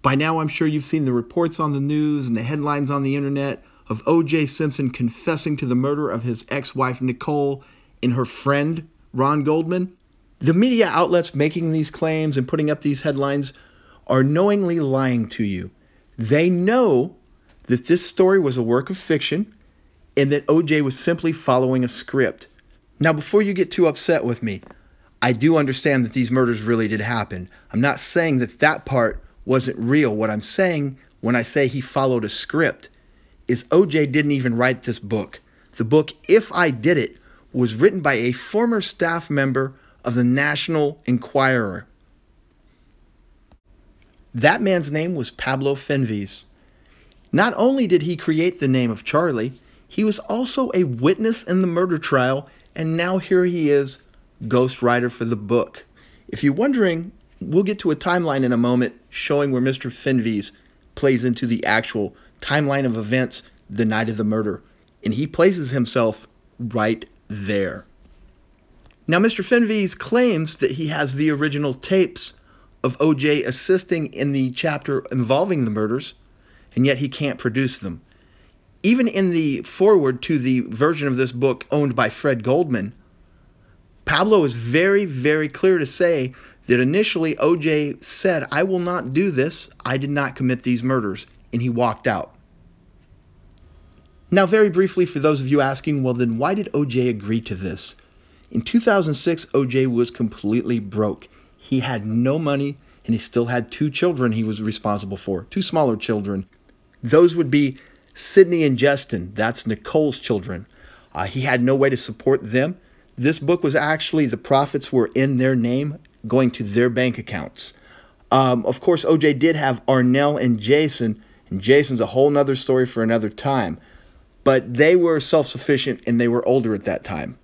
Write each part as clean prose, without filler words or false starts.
By now, I'm sure you've seen the reports on the news and the headlines on the internet of OJ Simpson confessing to the murder of his ex-wife Nicole and her friend Ron Goldman. The media outlets making these claims and putting up these headlines are knowingly lying to you. They know that this story was a work of fiction and that OJ was simply following a script. Now, before you get too upset with me, I do understand that these murders really did happen. I'm not saying that that part wasn't real. What I'm saying when I say he followed a script is OJ didn't even write this book. The book, If I Did It, was written by a former staff member of the National Enquirer. That man's name was Pablo Fenves. Not only did he create the name of Charlie, he was also a witness in the murder trial, and now here he is, ghostwriter for the book. If you're wondering, we'll get to a timeline in a moment showing where Mr. Fenves plays into the actual timeline of events the night of the murder, and he places himself right there. Now, Mr. Fenves claims that he has the original tapes of OJ assisting in the chapter involving the murders, and yet he can't produce them. Even in the foreword to the version of this book owned by Fred Goldman, Pablo is very, very clear to say that initially OJ said, "I will not do this. I did not commit these murders," and he walked out. Now, very briefly, for those of you asking, well, then why did OJ agree to this? In 2006, OJ was completely broke. He had no money, and he still had 2 children he was responsible for, 2 smaller children. Those would be Sydney and Justin. That's Nicole's children. He had no way to support them. This book was actually, the profits were in their name, going to their bank accounts. Of course, OJ did have Arnell and Jason's a whole nother story for another time. But they were self-sufficient, and they were older at that time.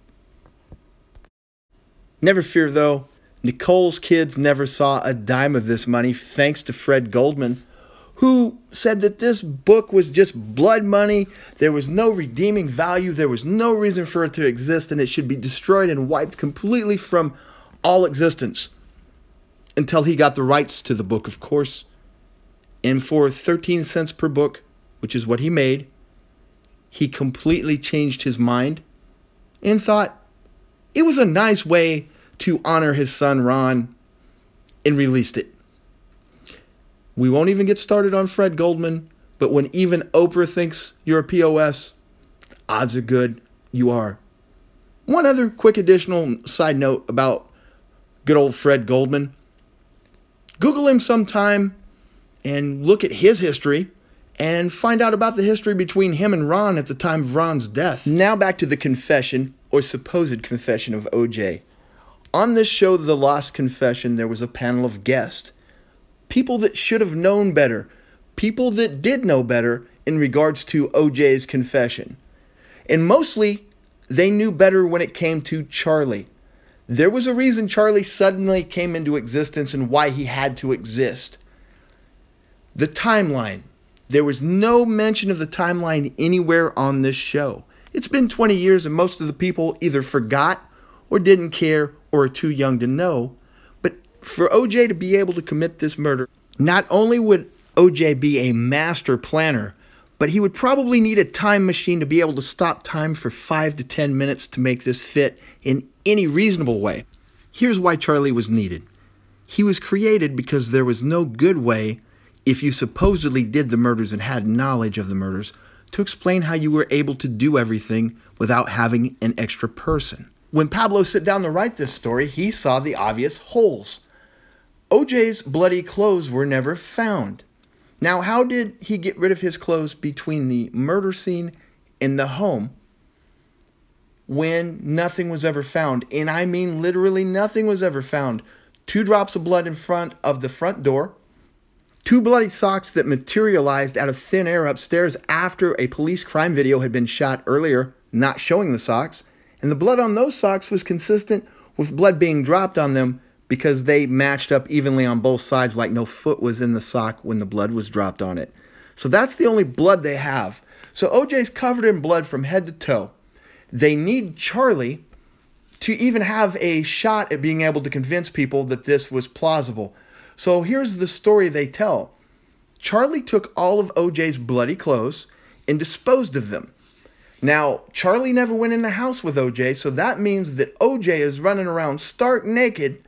Never fear, though. Nicole's kids never saw a dime of this money, thanks to Fred Goldman, who said that this book was just blood money. There was no redeeming value. There was no reason for it to exist, and it should be destroyed and wiped completely from all existence. Until he got the rights to the book, of course. And for 13 cents per book, which is what he made, he completely changed his mind and thought it was a nice way to honor his son Ron, and released it. We won't even get started on Fred Goldman, but when even Oprah thinks you're a POS, odds are good you are. One other quick additional side note about good old Fred Goldman. Google him sometime and look at his history and find out about the history between him and Ron at the time of Ron's death. Now back to the confession, or supposed confession, of OJ. On this show, The Lost Confession, there was a panel of guests. People that should have known better. People that did know better in regards to OJ's confession. And mostly, they knew better when it came to Charlie. There was a reason Charlie suddenly came into existence and why he had to exist. The timeline. There was no mention of the timeline anywhere on this show. It's been 20 years and most of the people either forgot or didn't care or are too young to know. But for OJ to be able to commit this murder, not only would OJ be a master planner, but he would probably need a time machine to be able to stop time for 5 to 10 minutes to make this fit in any reasonable way. Here's why Charlie was needed. He was created because there was no good way, if you supposedly did the murders and had knowledge of the murders, to explain how you were able to do everything without having an extra person. When Pablo sat down to write this story, he saw the obvious holes. OJ's bloody clothes were never found. Now, how did he get rid of his clothes between the murder scene and the home when nothing was ever found? And I mean literally nothing was ever found. 2 drops of blood in front of the front door. 2 bloody socks that materialized out of thin air upstairs after a police crime video had been shot earlier, not showing the socks. And the blood on those socks was consistent with blood being dropped on them because they matched up evenly on both sides, like no foot was in the sock when the blood was dropped on it. So that's the only blood they have. So OJ's covered in blood from head to toe. They need Charlie to even have a shot at being able to convince people that this was plausible. So here's the story they tell. Charlie took all of OJ's bloody clothes and disposed of them. Now, Charlie never went in the house with OJ, so that means that OJ is running around stark naked,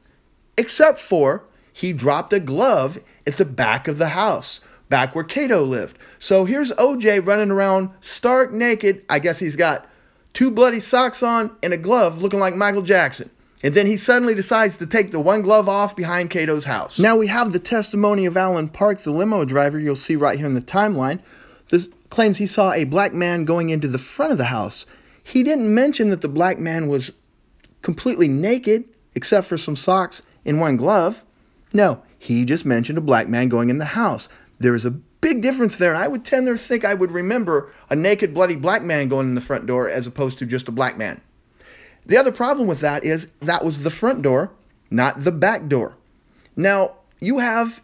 except for he dropped a glove at the back of the house, back where Cato lived. So here's OJ running around stark naked. I guess he's got 2 bloody socks on and a glove looking like Michael Jackson. And then he suddenly decides to take the one glove off behind Cato's house. Now we have the testimony of Alan Park, the limo driver, you'll see right here in the timeline. This claims he saw a black man going into the front of the house. He didn't mention that the black man was completely naked, except for some socks and one glove. No, he just mentioned a black man going in the house. There is a big difference there, and I would tend to think I would remember a naked, bloody black man going in the front door as opposed to just a black man. The other problem with that is that was the front door, not the back door. Now, you have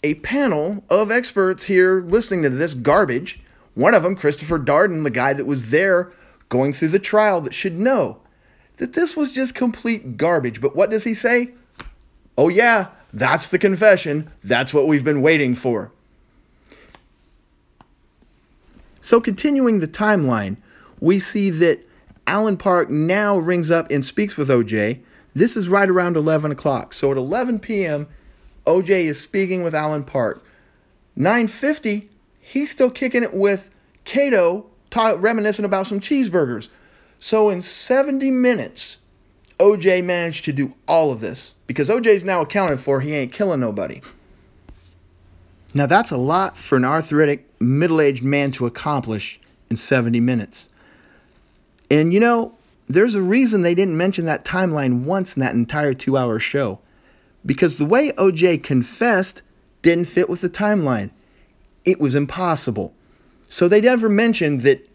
a panel of experts here listening to this garbage. One of them, Christopher Darden, the guy that was there going through the trial, that should know that this was just complete garbage. But what does he say? Oh yeah, that's the confession. That's what we've been waiting for. So continuing the timeline, we see that Alan Park now rings up and speaks with OJ. This is right around 11 o'clock. So at 11 p.m., OJ is speaking with Alan Park. 9:50, he's still kicking it with Cato, reminiscing about some cheeseburgers. So in 70 minutes, OJ managed to do all of this. Because OJ's now accounted for, he ain't killing nobody. Now that's a lot for an arthritic, middle-aged man to accomplish in 70 minutes. And you know, there's a reason they didn't mention that timeline once in that entire 2-hour show. Because the way OJ confessed didn't fit with the timeline. It was impossible. So they never mentioned that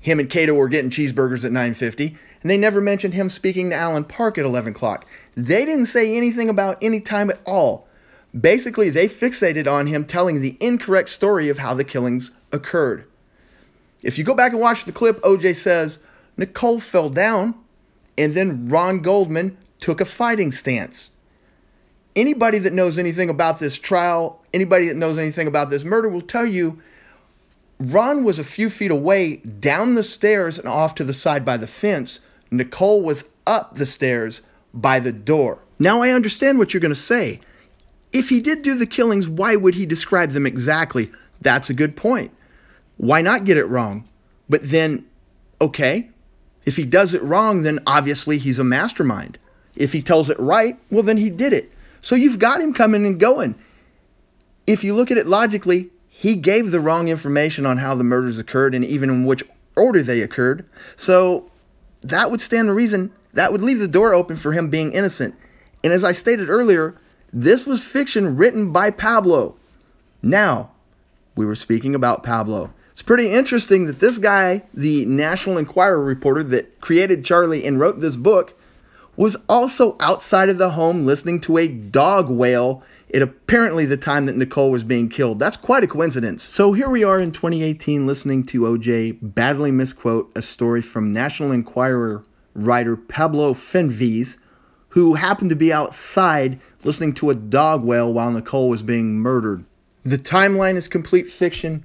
him and Cato were getting cheeseburgers at 9:50, and they never mentioned him speaking to Alan Park at 11 o'clock. They didn't say anything about any time at all. Basically, they fixated on him telling the incorrect story of how the killings occurred. If you go back and watch the clip, OJ says, Nicole fell down, and then Ron Goldman took a fighting stance. Anybody that knows anything about this trial, anybody that knows anything about this murder will tell you Ron was a few feet away down the stairs and off to the side by the fence. Nicole was up the stairs by the door. Now I understand what you're going to say. If he did do the killings, why would he describe them exactly? That's a good point. Why not get it wrong? But then, okay, if he does it wrong, then obviously he's a mastermind. If he tells it right, well, then he did it. So you've got him coming and going. If you look at it logically, he gave the wrong information on how the murders occurred and even in which order they occurred. So that would stand to reason. That would leave the door open for him being innocent. And as I stated earlier, this was fiction written by Pablo. Now, we were speaking about Pablo. It's pretty interesting that this guy, the National Enquirer reporter that created Charlie and wrote this book, was also outside of the home listening to a dog wail at apparently the time that Nicole was being killed. That's quite a coincidence. So here we are in 2018 listening to OJ badly misquote a story from National Enquirer writer Pablo Fenves, who happened to be outside listening to a dog wail while Nicole was being murdered. The timeline is complete fiction.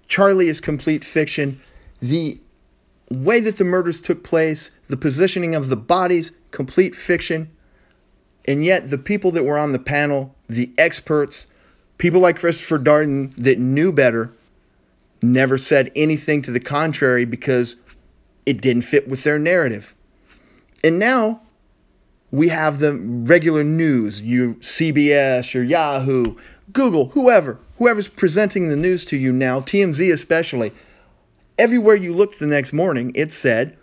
Charlie is complete fiction. The way that the murders took place, the positioning of the bodies, complete fiction. And yet the people that were on the panel, the experts, people like Christopher Darden that knew better, never said anything to the contrary because it didn't fit with their narrative. And now we have the regular news, your CBS, your Yahoo, Google, whoever's presenting the news to you now, TMZ especially. Everywhere you looked the next morning, it said,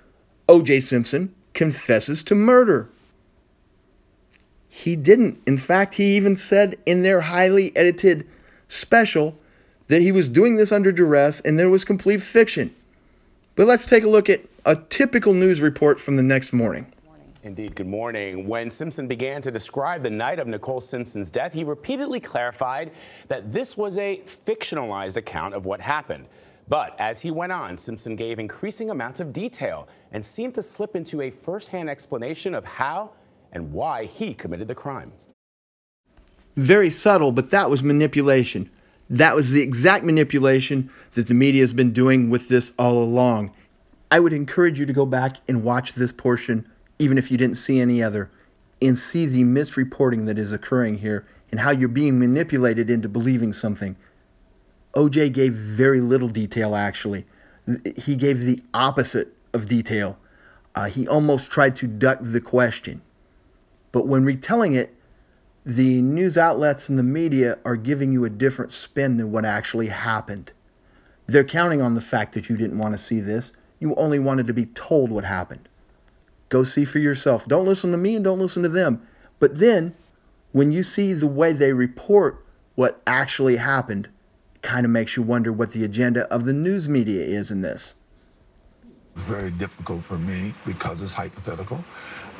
OJ Simpson confesses to murder. He didn't. In fact, he even said in their highly edited special that he was doing this under duress and there was complete fiction. But let's take a look at a typical news report from the next morning. Indeed, good morning. When Simpson began to describe the night of Nicole Simpson's death, he repeatedly clarified that this was a fictionalized account of what happened. But as he went on, Simpson gave increasing amounts of detail and seemed to slip into a first-hand explanation of how and why he committed the crime. Very subtle, but that was manipulation. That was the exact manipulation that the media has been doing with this all along. I would encourage you to go back and watch this portion, even if you didn't see any other, and see the misreporting that is occurring here and how you're being manipulated into believing something. OJ gave very little detail, actually. He gave the opposite of detail. He almost tried to duck the question. But when retelling it, the news outlets and the media are giving you a different spin than what actually happened. They're counting on the fact that you didn't want to see this. You only wanted to be told what happened. Go see for yourself. Don't listen to me and don't listen to them. But then, when you see the way they report what actually happened, it kind of makes you wonder what the agenda of the news media is in this. It's very difficult for me because it's hypothetical.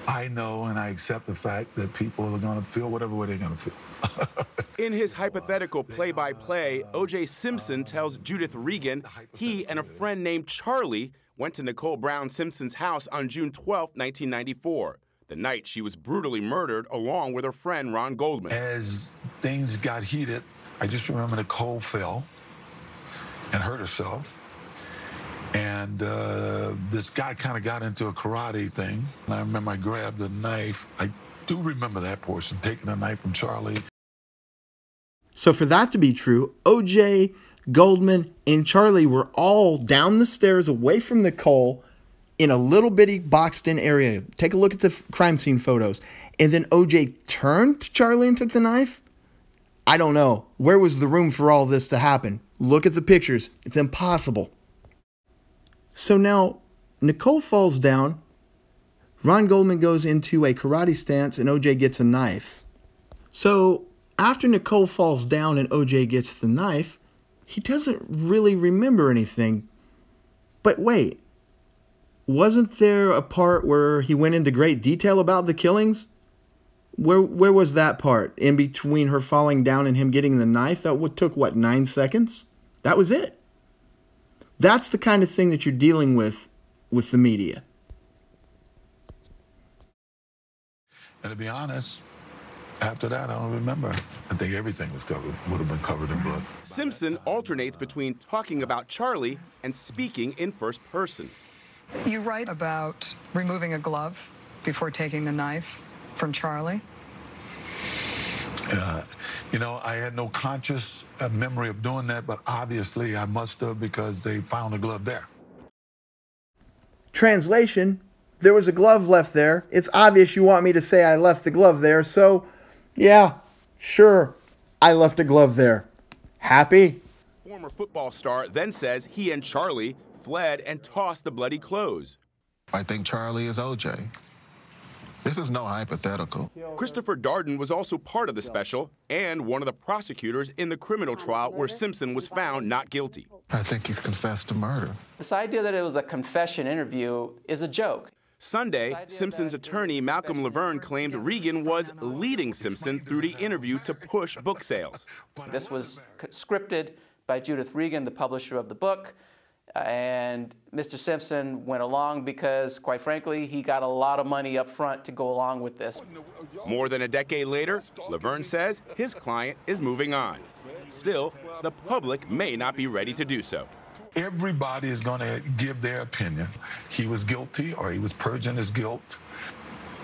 I know and I accept the fact that people are going to feel whatever way they're going to feel. In his hypothetical play-by-play, OJ Simpson tells Judith Regan he and a friend named Charlie went to Nicole Brown Simpson's house on June 12, 1994, the night she was brutally murdered along with her friend Ron Goldman. As things got heated, I just remember Nicole fell and hurt herself. And this guy kind of got into a karate thing. And I remember I grabbed a knife. I do remember that portion, taking a knife from Charlie. So for that to be true, OJ, Goldman, and Charlie were all down the stairs away from Nicole in a little bitty boxed-in area. Take a look at the crime scene photos. And then OJ turned to Charlie and took the knife? I don't know. Where was the room for all this to happen? Look at the pictures. It's impossible. So now, Nicole falls down, Ron Goldman goes into a karate stance, and OJ gets a knife. So, after Nicole falls down and OJ gets the knife, he doesn't really remember anything. But wait, wasn't there a part where he went into great detail about the killings? Where was that part? In between her falling down and him getting the knife? That took, what, 9 seconds? That was it. That's the kind of thing that you're dealing with the media. And to be honest, after that, I don't remember. I think everything was covered, would have been covered in blood. Simpson alternates between talking about Charlie and speaking in first person. You write about removing a glove before taking the knife from Charlie. You know, I had no conscious memory of doing that, but obviously I must have because they found a glove there. Translation, there was a glove left there. It's obvious you want me to say I left the glove there, so yeah, sure, I left a glove there. Happy? Former football star then says he and Charlie fled and tossed the bloody clothes. I think Charlie is OJ. This is no hypothetical. Christopher Darden was also part of the special and one of the prosecutors in the criminal trial where Simpson was found not guilty. I think he's confessed to murder. This idea that it was a confession interview is a joke. Sunday, Simpson's attorney Malcolm Laverne claimed Regan was leading Simpson through the interview to push book sales. This was scripted by Judith Regan, the publisher of the book. And Mr. Simpson went along because, quite frankly, he got a lot of money up front to go along with this. More than a decade later, Laverne says his client is moving on. Still, the public may not be ready to do so. Everybody is going to give their opinion. He was guilty or he was purging his guilt.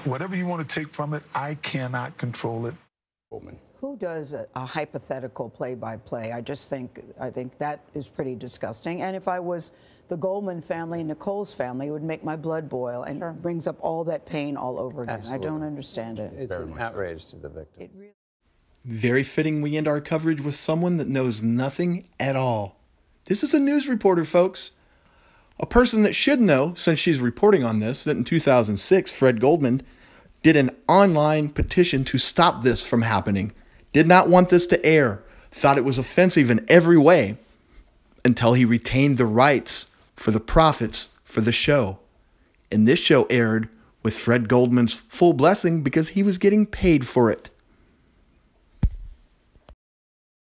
Whatever you want to take from it, I cannot control it. Who does a hypothetical play-by-play? I think that is pretty disgusting. And if I was the Goldman family and Nicole's family, it would make my blood boil and brings up all that pain all over again. Absolutely. I don't understand it. It's an outrage to the victims. Very fitting we end our coverage with someone that knows nothing at all. This is a news reporter, folks. A person that should know, since she's reporting on this, that in 2006, Fred Goldman did an online petition to stop this from happening. Did not want this to air, thought it was offensive in every way, until he retained the rights for the profits for the show. And this show aired with Fred Goldman's full blessing because he was getting paid for it.